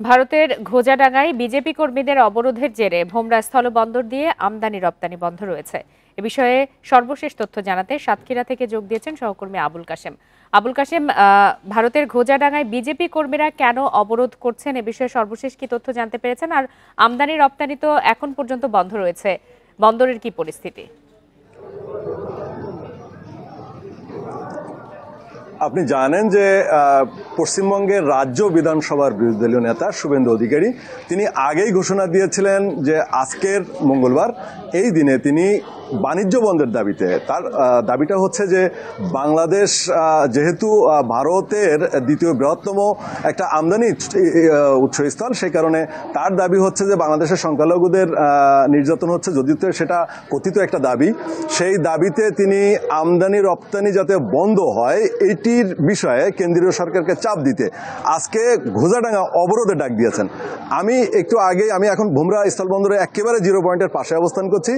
ভারতের ঘোজাডাঙ্গায় বিজেপি কর্মীদের অবরোধের জেরে ভোমরা স্থলবন্দর দিয়ে আমদানি রপ্তানি বন্ধ রয়েছে। এ বিষয়ে সর্বশেষ তথ্য জানাতে সাতক্ষীরা থেকে যোগ দিয়েছেন সহকর্মী আবুল কাশেম। আবুল কাশেম, ভারতের ঘোজাডাঙ্গায় বিজেপি কর্মীরা কেন অবরোধ করছেন, এ বিষয়ে সর্বশেষ কি তথ্য জানতে পেরেছেন? আর আমদানি রপ্তানি তো এখন পর্যন্ত বন্ধ রয়েছে, বন্দরের কি পরিস্থিতি? আপনি জানেন যে পশ্চিমবঙ্গের রাজ্য বিধানসভার বিরোধী দলীয় নেতা শুভেন্দু অধিকারী তিনি আগেই ঘোষণা দিয়েছিলেন যে আজকের মঙ্গলবার এই দিনে তিনি বাণিজ্য বন্ধের দাবিতে, তার দাবিটা হচ্ছে যে বাংলাদেশ যেহেতু ভারতের দ্বিতীয় বৃহত্তম একটা আমদানি উৎসস্থল, সেই কারণে তার দাবি হচ্ছে যে বাংলাদেশের সংখ্যালঘুদের নির্যাতন হচ্ছে, যদিও সেটা কথিত একটা দাবি, সেই দাবিতে তিনি আমদানি রপ্তানি যাতে বন্ধ হয় এইটির বিষয়ে কেন্দ্রীয় সরকারকে চাপ দিতে আজকে ঘোজাডাঙ্গা অবরোধে ডাক দিয়েছেন। আমি একটু আগেই, আমি এখন ভোমরা স্থলবন্দরে একেবারে জিরো পয়েন্টের পাশে অবস্থান করছি।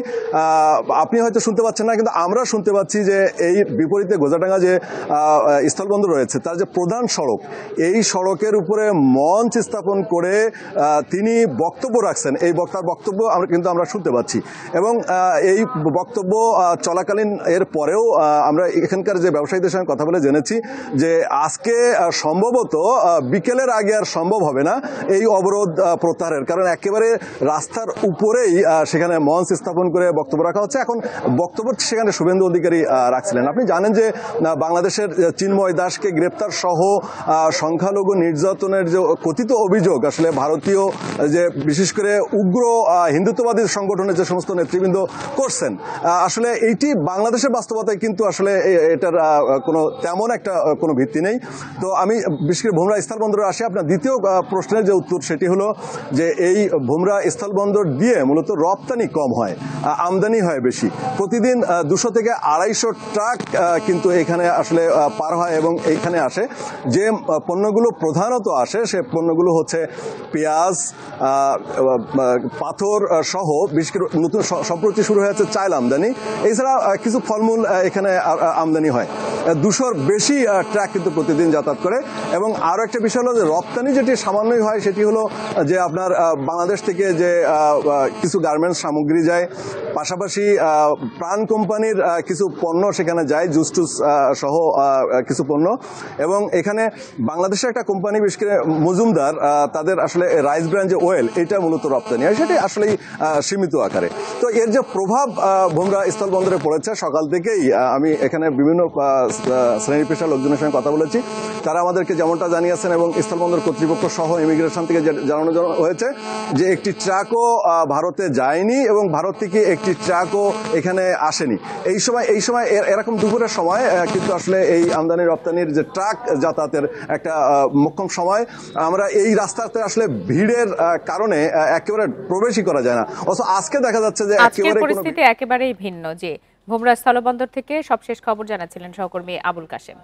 আপনি হয়তো শুনতে পাচ্ছেন না, কিন্তু আমরা শুনতে পাচ্ছি যে এই বিপরীতে ঘোজাডাঙ্গা যে স্থলবন্দর রয়েছে তার যে প্রধান সড়ক, এই সড়কের উপরে মঞ্চ স্থাপন করে তিনি বক্তব্য রাখছেন। এই বক্তব্য আমরা শুনতে পাচ্ছি, এবং এই বক্তব্য চলাকালীন এর পরেও আমরা এখানকার যে ব্যবসায়ীদের সঙ্গে কথা বলে জেনেছি যে আজকে সম্ভবত বিকেলের আগে আর সম্ভব হবে না এই অবরোধ প্রত্যাহারের, কারণ একেবারে রাস্তার উপরেই সেখানে মঞ্চ স্থাপন করে বক্তব্য রাখা হচ্ছে। এখন বক্তব্য সেখানে শুভেন্দু অধিকারী রাখছিলেন। আপনি জানেন যে বাংলাদেশের চিন্ময় দাসকে গ্রেপ্তার সহ সংখ্যালঘু নির্যাতনের যে কথিত অভিযোগ আসলে ভারতীয় যে বিশেষ করে উগ্র হিন্দুত্ববাদী সংগঠনের যে সমস্ত নেতৃবৃন্দ করছেন, আসলে এইটি বাংলাদেশের বাস্তবতায় কিন্তু আসলে এটার কোনো তেমন একটা কোনো ভিত্তি নেই। তো আমি বিশেষ করে ভোমরা স্থলবন্দরে আসি। আপনার দ্বিতীয় প্রশ্নের যে উত্তর সেটি হলো যে এই ভোমরা স্থলবন্দর দিয়ে মূলত রপ্তানি কম হয়, আমদানি হয় বেশি। প্রতিদিন 200 থেকে 250 ট্রাক কিন্তু এখানে আসলে পার হয় এবং এইখানে আসে। যে পণ্যগুলো প্রধানত আসে সে পণ্যগুলো হচ্ছে পেঁয়াজ, পাথর সহ, বিশেষ করে নতুন সম্প্রতি শুরু হয়েছে চাল আমদানি। এছাড়া কিছু ফলমূল এখানে আমদানি হয়। 200-র বেশি ট্রাক কিন্তু প্রতিদিন যাতায়াত করে। এবং আরও একটা বিষয় হলো যে রপ্তানি যেটি সামান্যই হয় সেটি হলো যে আপনার বাংলাদেশ থেকে যে কিছু গার্মেন্টস সামগ্রী যায়, পাশাপাশি প্রাণ কোম্পানির কিছু পণ্য সেখানে যায়, জুস টুস সহ কিছু পণ্য। এবং এখানে বাংলাদেশের একটা কোম্পানি বিশেষ করে মজুমদার, তাদের আসলে রাইস ব্র্যান্ড যে অয়েল, এটা মূলত রপ্তানি হয়, সেটি আসলেই সীমিত আকারে। তো এর যে প্রভাব ভোমরা স্থলবন্দরে পড়েছে, সকাল থেকেই আমি এখানে বিভিন্ন শ্রেণী পেশার লোকজনের সঙ্গে কথা বলেছি, তারা আমাদেরকে যেমনটা জানিয়েছেন এবং স্থলবন্দর কর্তৃপক্ষ সহ ইমিগ্রেশন থেকে জানানো হয়েছে যে একটি ট্রাকও ভারতে যায়নি এবং ভারত থেকে একটি ট্রাকও এখানে আসেনি। এই সময় এরকম দুপুরের সময় কিন্তু আসলে এই আমদানি রপ্তানির যে ট্রাক যাতায়াতের একটা মোক্ষম সময়, আমরা এই রাস্তাতে আসলে ভিড়ের কারণে একেবারে প্রবেশই করা যায় না। অথচ আজকে দেখা যাচ্ছে যে একেবারে পরিস্থিতি একেবারেই ভিন্ন। যে ভোমরা স্থলবন্দর থেকে সবশেষ খবর জানাচ্ছিলেন সহকর্মী আবুল কাশেম।